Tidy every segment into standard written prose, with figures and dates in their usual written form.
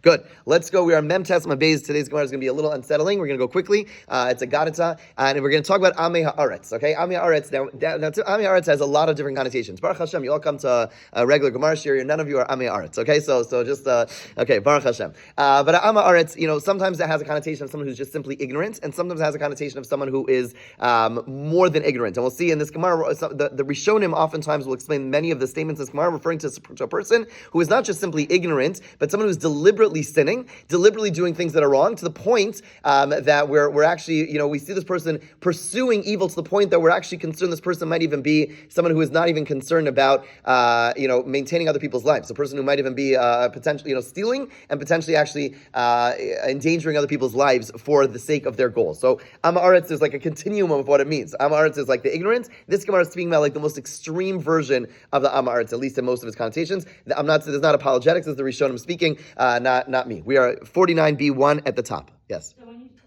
Good. Let's go. We are Mem Tes Mabeis. Today's Gemara is going to be a little unsettling. We're going to go quickly. It's a Gadita, and we're going to talk about Amei Haaretz. Okay, Amei Haaretz. Now Amei Haaretz has a lot of different connotations. Baruch Hashem, you all come to a regular Gemara shir. None of you are Amei Haaretz. Okay, so just okay, Baruch Hashem. But Amei Haaretz, sometimes that has a connotation of someone who's just simply ignorant, and sometimes it has a connotation of someone who is more than ignorant. And we'll see in this Gemara, the Rishonim oftentimes will explain many of the statements in this Gemara referring to a person who is not just simply ignorant, but someone who's deliberately sinning, deliberately doing things that are wrong, to the point that we're actually, we see this person pursuing evil to the point that we're actually concerned this person might even be someone who is not even concerned about, maintaining other people's lives. A person who might even be potentially, stealing and potentially actually endangering other people's lives for the sake of their goals. So Amaretz is like a continuum of what it means. Amaretz is like the ignorance. This Gemara is speaking about like the most extreme version of the Amaretz, at least in most of its connotations. There's not apologetics, as the Rishonim speaking, not me. We are 49b1 at the top. Yes.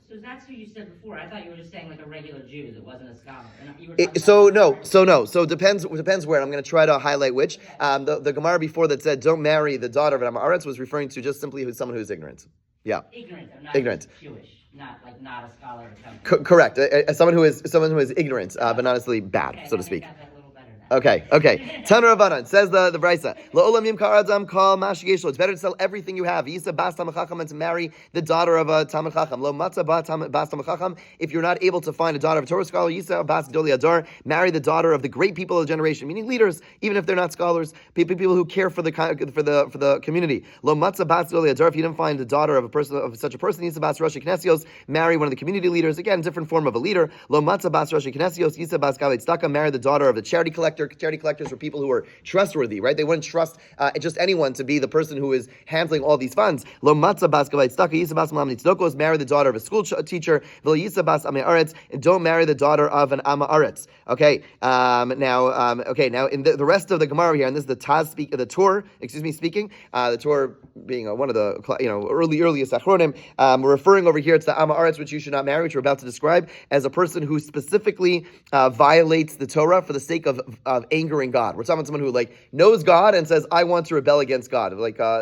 So that's who you said before. I thought you were just saying like a regular Jew that wasn't a scholar. So it depends where. I'm going to try to highlight which. The Gemara before that said don't marry the daughter of an Amaretz was referring to just simply someone who's ignorant. Yeah. Ignorant. Jewish, not a scholar. Correct. Someone who is ignorant, but not necessarily bad, so to speak. Okay. Tana Ravanan says the Brisa. La'olam yimkar adam kol ma sheyeshlo. It's better to sell everything you have. Yisa bas tamid chacham, and to marry the daughter of a tamid chacham. Lo matza bas tamid chacham. If you're not able to find a daughter of a Torah scholar, Yisa bas gedoli adar. Marry the daughter of the great people of the generation, meaning leaders, even if they're not scholars, people who care for the community. Lo matza bas gedoli adar. If you didn't find the daughter of such a person, Yisa bas rosh knesios. Marry one of the community leaders. Again, different form of a leader. Lo matza bas rosh knesios. Yisa bas gavei tzedakah. Marry the daughter of the charity collector. Charity collectors were people who were trustworthy, right? They wouldn't trust just anyone to be the person who is handling all these funds. Lo matzah bas gavai tzedakah, yisa bas malam nitzdokos. Marry the daughter of a school teacher. V'lo yisa bas amei aretz, and don't marry the daughter of an ama aretz. Okay. Now in the rest of the Gemara here, and this is the Torah speaking. The Torah being one of the earliest achronim. We're referring over here to the ama aretz, which you should not marry, which we're about to describe as a person who specifically violates the Torah for the sake of angering God. We're talking about someone who knows God and says, I want to rebel against God,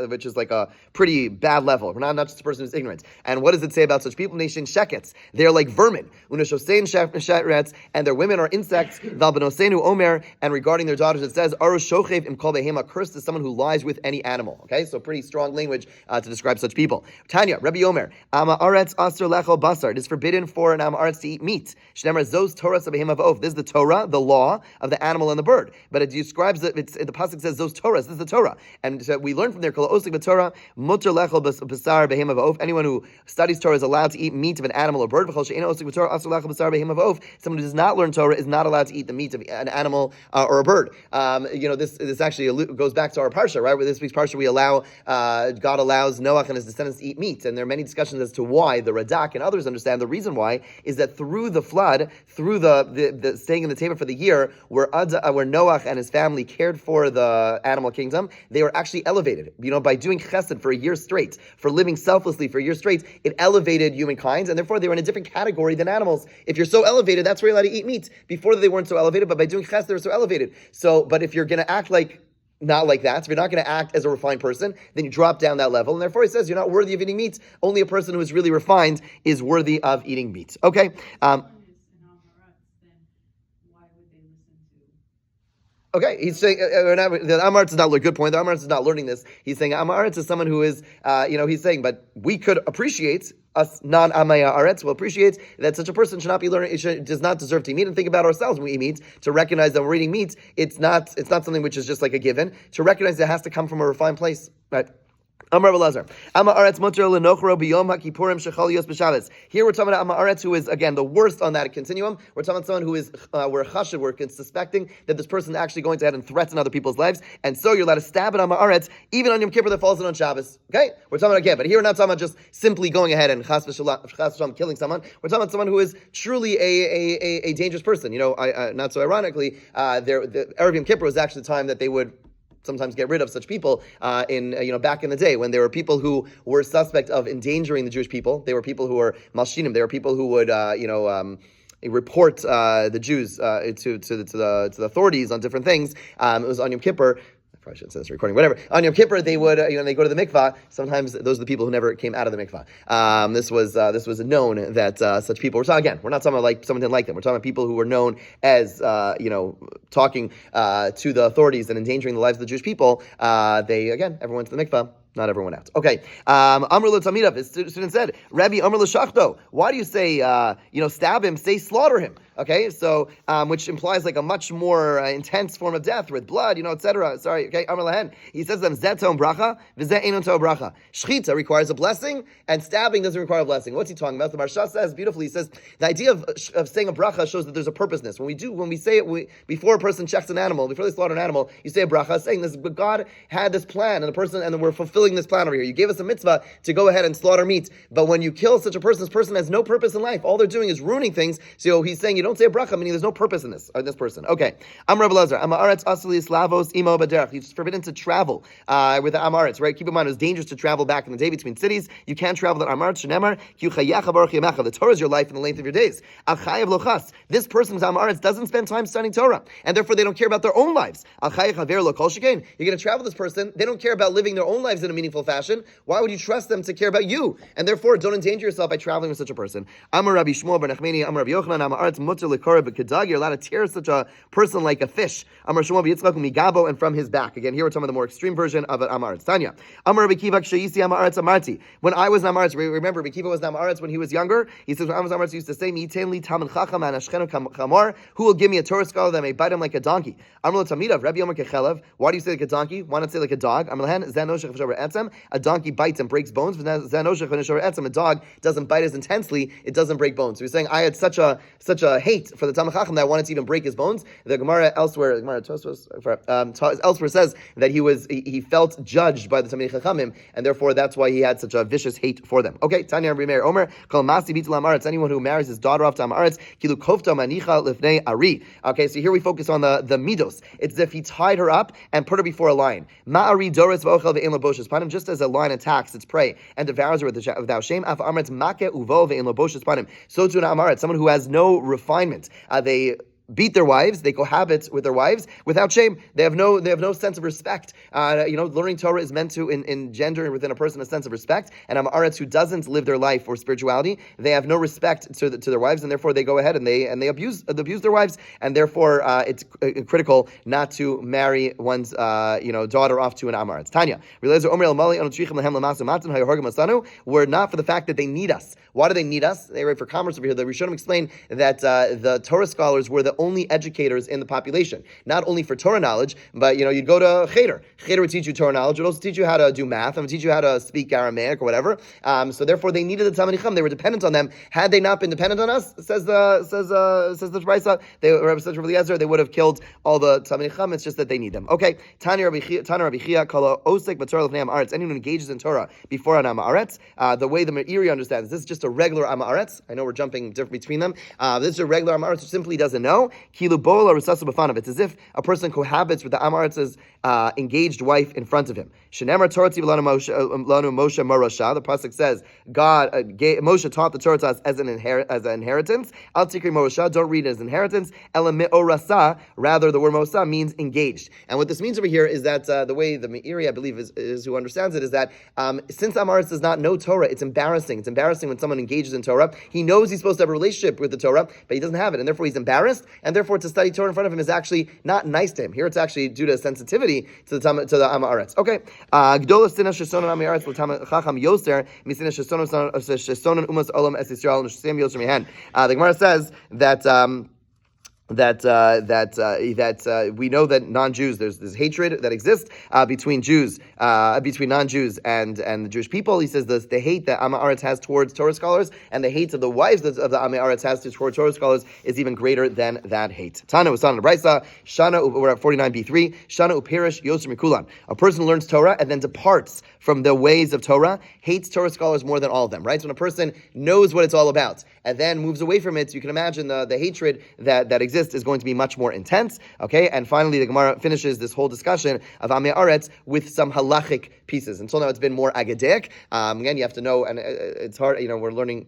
which is like a pretty bad level. We're not just a person who's ignorant. And what does it say about such people? Nation shekets. They're like vermin. Unashosein shetretz, and their women are insects. Valbanosenu omer, and regarding their daughters, it says, Aru shochev im kol behema, cursed is someone who lies with any animal. Okay, so pretty strong language to describe such people. Tanya, Rabbi Omer, Ama aretz aser lechol basar. It is forbidden for an ama aretz to eat meat. Shnemar zos Torah sabehema v'of. This is the Torah, the law of the animal and the bird. But it describes it. The pasuk says those Torahs. This is the Torah, and so we learn from there. Kol osik b'Torah mutar lechol basar behema v'of. Anyone who studies Torah is allowed to eat meat of an animal or bird. V'chol she'eino osik b'Torah asur lechol basar behema v'of. Someone who does not learn Torah is not allowed to eat the meat of an animal or a bird. This actually goes back to our parsha, right? Where this week's parsha we allow God allows Noach and his descendants to eat meat, and there are many discussions as to why. The Radak and others understand the reason why is that through the flood, through the staying in the table for the year, where Noach and his family cared for the animal kingdom, they were actually elevated. By doing chesed for a year straight, for living selflessly for a year straight, it elevated humankind, and therefore they were in a different category than animals. If you're so elevated, that's where you're allowed to eat meat. Before they weren't so elevated, but by doing chesed, they were so elevated. But if you're going to act not like that, if you're not going to act as a refined person, then you drop down that level, and therefore he says you're not worthy of eating meat. Only a person who is really refined is worthy of eating meat. Okay. Okay, he's saying the Amaretz is not a good point. The Amaretz is not learning this. He's saying Amaretz is someone who is, he's saying, but we could appreciate us non-Amaya Aretz will appreciate that such a person should not be learning. Does not deserve to eat meat, and think about ourselves when we eat meat. To recognize that we're eating meat, it's not something which is just like a given. To recognize it has to come from a refined place, right? Amar Belazar. Ama Aretz mutar lenochro biyom haKippurim shechal yos b'Shabbos. Here we're talking about Ama Aretz, who is again the worst on that continuum. We're talking about someone who is we're chashiv, we're suspecting that this person is actually going to head and threaten other people's lives, and so you're allowed to stab at Ama Aretz even on Yom Kippur that falls in on Shabbos. Okay, we're talking about again, but here we're not talking about just simply going ahead and chas v'shalom killing someone. We're talking about someone who is truly a dangerous person. Not so ironically, the Erev Yom Kippur was actually the time that they would sometimes get rid of such people back in the day when there were people who were suspect of endangering the Jewish people. They were people who were malshinim. They were people who would report the Jews to the authorities on different things. It was on Yom Kippur. probably shouldn't say this recording, whatever. On Yom Kippur, they would, they go to the mikvah. Sometimes those are the people who never came out of the mikvah. This was known that such people. We're not talking about like someone didn't like them. We're talking about people who were known as, talking to the authorities and endangering the lives of the Jewish people. Everyone went to the mikvah. Not everyone out. Okay. Amr lo Tamidav, his student said, Rabbi Amr lo Shachto, why do you say, stab him, say slaughter him? Okay, so, which implies like a much more intense form of death with blood, etc. Sorry, okay, Amr lahen. He says to them, Zet tom bracha, v'zet einon tom bracha. Shchita requires a blessing, and stabbing doesn't require a blessing. What's he talking about? The Marsha says beautifully, he says, the idea of saying a bracha shows that there's a purposeness. When we say it, before a person checks an animal, before they slaughter an animal, you say a bracha, saying this, but God had this plan, and we're fulfilling this plan over here. You gave us a mitzvah to go ahead and slaughter meat, but when you kill such a person, this person has no purpose in life. All they're doing is ruining things. So he's saying you don't say a bracha, meaning there's no purpose in this person. Okay. Amar Rabbi Lazar, Amaretz asli slavos imo baderach. It's forbidden to travel with the Amaretz, right? Keep in mind, it was dangerous to travel back in the day between cities. You can't travel that Amaretz. Shenemar ki chayacha baruch yamecha. The Torah is your life and the length of your days. Al chayav lochas. This person with Amaretz doesn't spend time studying Torah, and therefore they don't care about their own lives. Al chayav haver lo kol shekain. You're going to travel with this person. They don't care about living their own lives in a meaningful fashion. Why would you trust them to care about you? And therefore, don't endanger yourself by traveling with such a person. Amar Rabbi Shmuel bar Nachmani, Amar Rabbi Yochanan, Amaretz mutter lekora b'kedag. You're allowed to tear such a person like a fish. Amar Shmuel b'yitzchak migabo, and from his back. Again, here we're talking about the more extreme version of an Amaretz. Tanya. Amar Rabbi Kiva k'shayisi Amaretz amarti. When I was an Amaretz, remember, Rabbi Kiva was an Amaretz when he was younger. He says, when I was an Amaretz, he used to say, Mi'iten li talmid chacham anashchenu chamor. Who will give me a Torah scholar that may bite him like a donkey? Amar lo tamidav, Rabbi Yomer kechelev. Why do you say like a donkey? Why not say like a dog? Amar lahen, zeh noshech v'shover etzem. A donkey bites and breaks bones. A dog doesn't bite as intensely, it doesn't break bones. So he's saying, I had such a hate for the Talmid Chacham that I wanted to even break his bones. The Gemara elsewhere, elsewhere says that he felt judged by the Talmid Chachamim, and therefore that's why he had such a vicious hate for them. Okay, Tanya Rabbi Meir Omer, Kol Masi Bitul Amaretz, anyone who marries his daughter off to Amaretz, Kilu Kofta Manicha Lifnei Ari. Okay, so here we focus on the midos. It's as if he tied her up and put her before a lion. Ma'ari Doris V'ochel Ve'en Loboshes Panim, just as a lion attacks its prey and devours her without shame. Af Amaretz Make Uvo Ve'en Loboshes Panim. So to an Amaretz, someone who has no refinement. They beat their wives, they cohabit with their wives without shame. They have no sense of respect. Learning Torah is meant to engender within a person a sense of respect. And Amaretz who doesn't live their life for spirituality, they have no respect to their wives, and therefore they go ahead and they abuse their wives, and therefore it's critical not to marry one's daughter off to an Amaretz. Tanya, we're not for the fact that they need us. Why do they need us? They write for commerce over here. The Rishonim explain that the Torah scholars were the only educators in the population, not only for Torah knowledge, but you'd go to Cheder. Cheder would teach you Torah knowledge, would also teach you how to do math, and would teach you how to speak Aramaic or whatever. So therefore, they needed the Talmid Chacham. They were dependent on them. Had they not been dependent on us, says the Brisa, Rabbi Eliezer, they would have killed all the Talmid Chacham. It's just that they need them. Okay, Tanya Rabbi Chia, Kala Osek B'Torah L'Fnei Amaretz. Anyone who engages in Torah before an Amaretz, the way the Meiri understands this is just a regular Amaretz. I know we're jumping between them. This is a regular Amaretz who simply doesn't know. It's as if a person cohabits with the Amaretz's engaged wife in front of him. The pasuk says Moshe taught the Torah to us as an inheritance. Al tikri morasha, don't read it as inheritance. Rather, the word mosa means engaged. And what this means over here is that the way the Meiri, I believe, is who understands it, is that since Amaretz does not know Torah, it's embarrassing. It's embarrassing when someone engages in Torah. He knows he's supposed to have a relationship with the Torah, but he doesn't have it, and therefore he's embarrassed, and therefore to study Torah in front of him is actually not nice to him. Here it's actually due to sensitivity to the Amaretz. Okay. Gdola sina shesonon Amaretz l'tam chacham yoser misina shesonon umas olam es Yisrael n'shesem yoser mihen. The Gemara says that we know that non-Jews, there's hatred that exists between non-Jews and the Jewish people. He says the hate that Amaretz has towards Torah scholars and the hate of the wives of the Amaretz has towards Torah scholars is even greater than that hate. Tana was on the Brisa. Shana, we're at 49b3. Shana upirish yoser mikulan. A person learns Torah and then departs from the ways of Torah hates Torah scholars more than all of them, right? So when a person knows what it's all about and then moves away from it, so you can imagine the hatred that exists is going to be much more intense, okay? And finally, the Gemara finishes this whole discussion of Amei Aretz with some halachic pieces. Until now, it's been more agadeic. Again, you have to know, and it's hard, we're learning,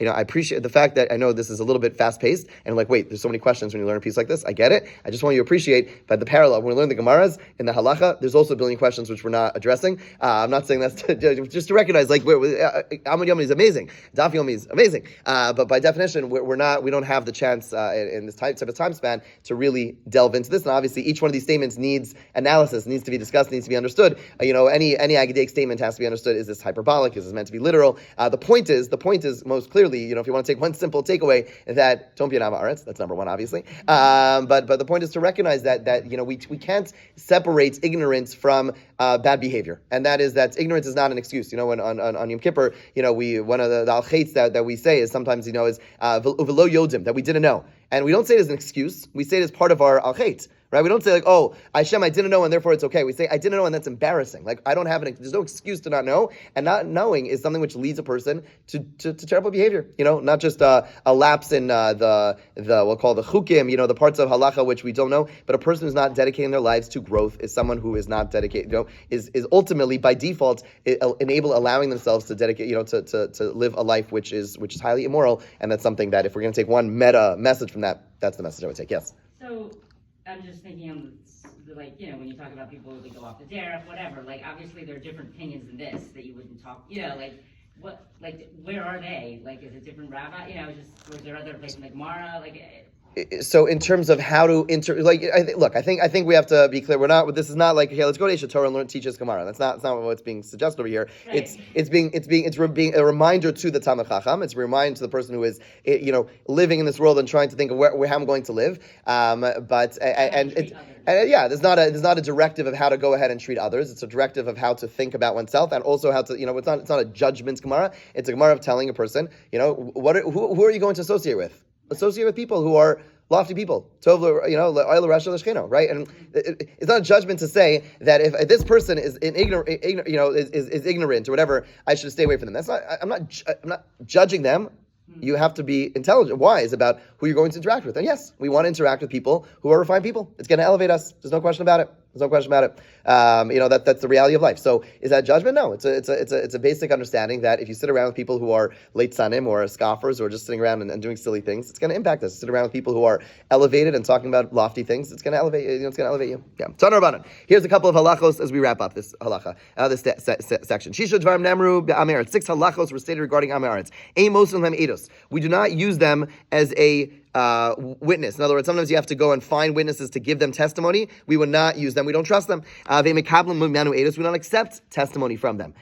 I appreciate the fact that I know this is a little bit fast-paced, and like, wait, there's so many questions when you learn a piece like this. I get it. I just want you to appreciate that the parallel, when we learn the Gemaras in the halacha, there's also a billion questions which we're not addressing. I'm not saying that's just to recognize, like, Amud Yomi is amazing. Daf Yomi is amazing. But by definition, we don't have the chance in this type of time span to really delve into this. And obviously, each one of these statements needs analysis, needs to be discussed, needs to be understood. Any Agadaic statement has to be understood. Is this hyperbolic? Is this meant to be literal? The point is most clearly, if you want to take one simple takeaway, that don't be an Amei Aretz. That's number one, obviously. But the point is to recognize that we can't separate ignorance from bad behavior, and that ignorance is not an excuse. On Yom Kippur, one of the al-chaitz that we say is sometimes is v'lo yodim, that we didn't know, and we don't say it as an excuse. We say it as part of our al-chaitz. Right? We don't say like, oh, Hashem, I didn't know, and therefore it's okay. We say, I didn't know, and that's embarrassing. Like, I don't have there's no excuse to not know, and not knowing is something which leads a person to terrible behavior. Not just a lapse in the we'll call the chukim, the parts of halacha which we don't know, but a person who's not dedicating their lives to growth is someone who is not dedicated, is ultimately by default allowing themselves to dedicate, to live a life which is highly immoral, and that's something that if we're going to take one meta message from that, that's the message I would take. Yes. So I'm just thinking when you talk about people who go off the derech, whatever, obviously there are different opinions in this that you wouldn't talk, where are they? Is it different rabbi? Was there other places like Mara? So in terms of how to I think we have to be clear. This is not like, okay, let's go to Isha Torah and teach us Gemara. That's not what's being suggested over here. Right. It's being a reminder to the Talmid Chacham. It's a reminder to the person who is living in this world and trying to think of how I'm going to live. There's not a directive of how to go ahead and treat others. It's a directive of how to think about oneself, and also how to it's not a judgment Gemara. It's a Gemara of telling a person who are you going to associate with? Associate with people who are lofty people, right? And it's not a judgment to say that if this person is ignorant or whatever, I should stay away from them. That's not. I'm not judging them. You have to be intelligent, wise about who you're going to interact with. And yes, we want to interact with people who are refined people. It's going to elevate us. There's no question about it. That's the reality of life. So is that judgment? No, it's a basic understanding that if you sit around with people who are late sanim or scoffers or just sitting around and doing silly things, it's going to impact us. Sit around with people who are elevated and talking about lofty things, it's going to elevate you. It's going to elevate you. Yeah. Tanar Rabbanan. Here's a couple of halachos as we wrap up this halacha, this section. Shisha dvarim namru be'amei aretz. 6 halachos were stated regarding amei aretz. Ein mosim lehem edus. We do not use them as a witness. In other words, sometimes you have to go and find witnesses to give them testimony. We would not use them. We don't trust them. We don't accept testimony from them.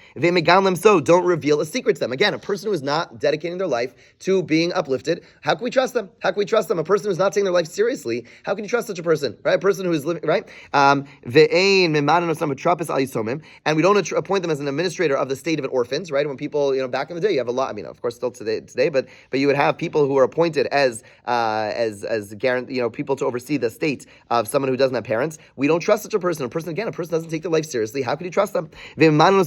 So don't reveal a secret to them. Again, a person who is not dedicating their life to being uplifted, how can we trust them? How can we trust them? A person who is not taking their life seriously, how can you trust such a person? Right? A person who is living, right? And we don't appoint them as an administrator of the state of orphans, right? When people, back in the day, you have a lot, of course, still today, but you would have people who are appointed as people to oversee the state of someone who doesn't have parents. We don't trust such a person. A person doesn't take their life seriously. How can you trust them? Similarly,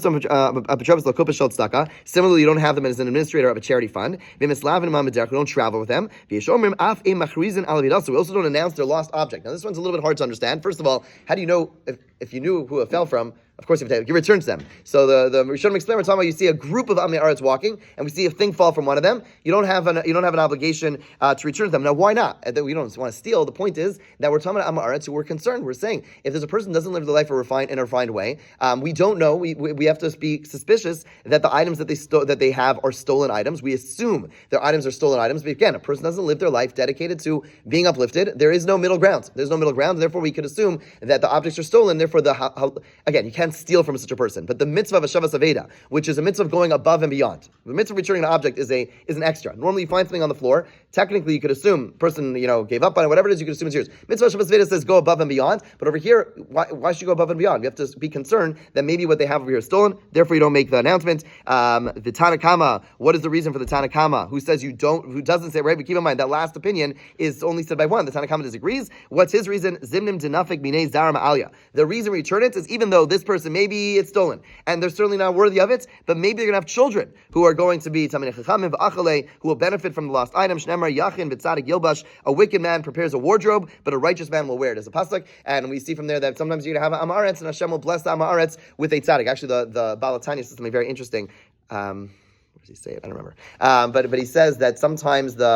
you don't have them as an administrator of a charity fund. We don't travel with them. We also don't announce their lost object. Now, this one's a little bit hard to understand. First of all, how do you know if you knew who it fell from? Of course, you return to them. So the Rishonim explain, we're talking about, you see a group of Amei Aretz walking, and we see a thing fall from one of them. You don't have an obligation to return to them. Now, why not? We don't want to steal. The point is that we're talking about Amei Aretz who we're concerned. We're saying if there's a person who doesn't live their life in a refined way, we don't know. We have to be suspicious that the items that they have are stolen items. We assume their items are stolen items. But again, a person doesn't live their life dedicated to being uplifted. There is no middle ground. There's no middle ground. And therefore, we could assume that the objects are stolen. Therefore, again, you can't steal from such a person. But the mitzvah of Hashavas Aveda, which is a mitzvah of going above and beyond. The mitzvah of returning an object is an extra. Normally, you find something on the floor. Technically, you could assume person gave up on it. Whatever it is, you could assume it's yours. Mitzvah of Hashavas Aveda says go above and beyond. But over here, why should you go above and beyond? You have to be concerned that maybe what they have over here is stolen. Therefore, you don't make the announcement. The Tanakama. What is the reason for the Tanakama? Who says you don't? Who doesn't say right? But keep in mind that last opinion is only said by one. The Tanakama disagrees. What's his reason? Zimnim dinafik minei zara ma'alya. The reason reason we return it is even though this person, maybe it's stolen, and they're certainly not worthy of it, but maybe they're going to have children who are going to be Tamei Chachamim v'Achalei, who will benefit from the lost item. Shnemar Yachin v'Tzadik Yilbash. A wicked man prepares a wardrobe, but a righteous man will wear it. As a pasuk, and we see from there that sometimes you're going to have an Amaretz, and Hashem will bless the Amaretz with a tzaddik. Actually, the Balatanya says something very interesting. What does he say? I don't remember. But he says that sometimes the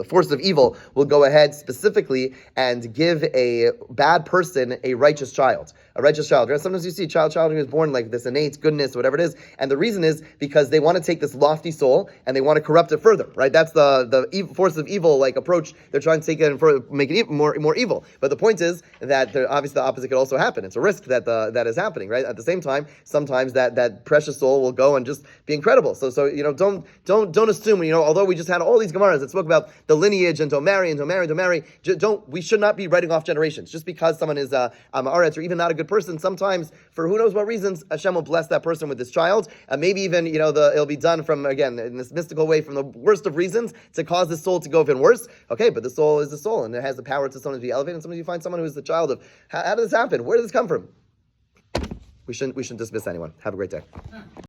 forces of evil will go ahead specifically and give a bad person a righteous child. A righteous child. Right? Sometimes you see a child who is born like this innate goodness, whatever it is, and the reason is because they want to take this lofty soul and they want to corrupt it further. Right? That's the force of evil like approach. They're trying to take it and make it even more evil. But the point is that obviously the opposite could also happen. It's a risk that that is happening. Right? At the same time, sometimes that precious soul will go and just be incredible. So don't assume. Although we just had all these gemaras that spoke about the lineage and don't marry. We should not be writing off generations just because someone is Amaretz or even not a good person. Sometimes, for who knows what reasons, Hashem will bless that person with this child. Maybe even it'll be done from, again, in this mystical way, from the worst of reasons to cause the soul to go even worse. Okay, but the soul is the soul, and it has the power to sometimes be elevated. And sometimes you find someone who is the child of how did this happen? Where did this come from? We shouldn't dismiss anyone. Have a great day.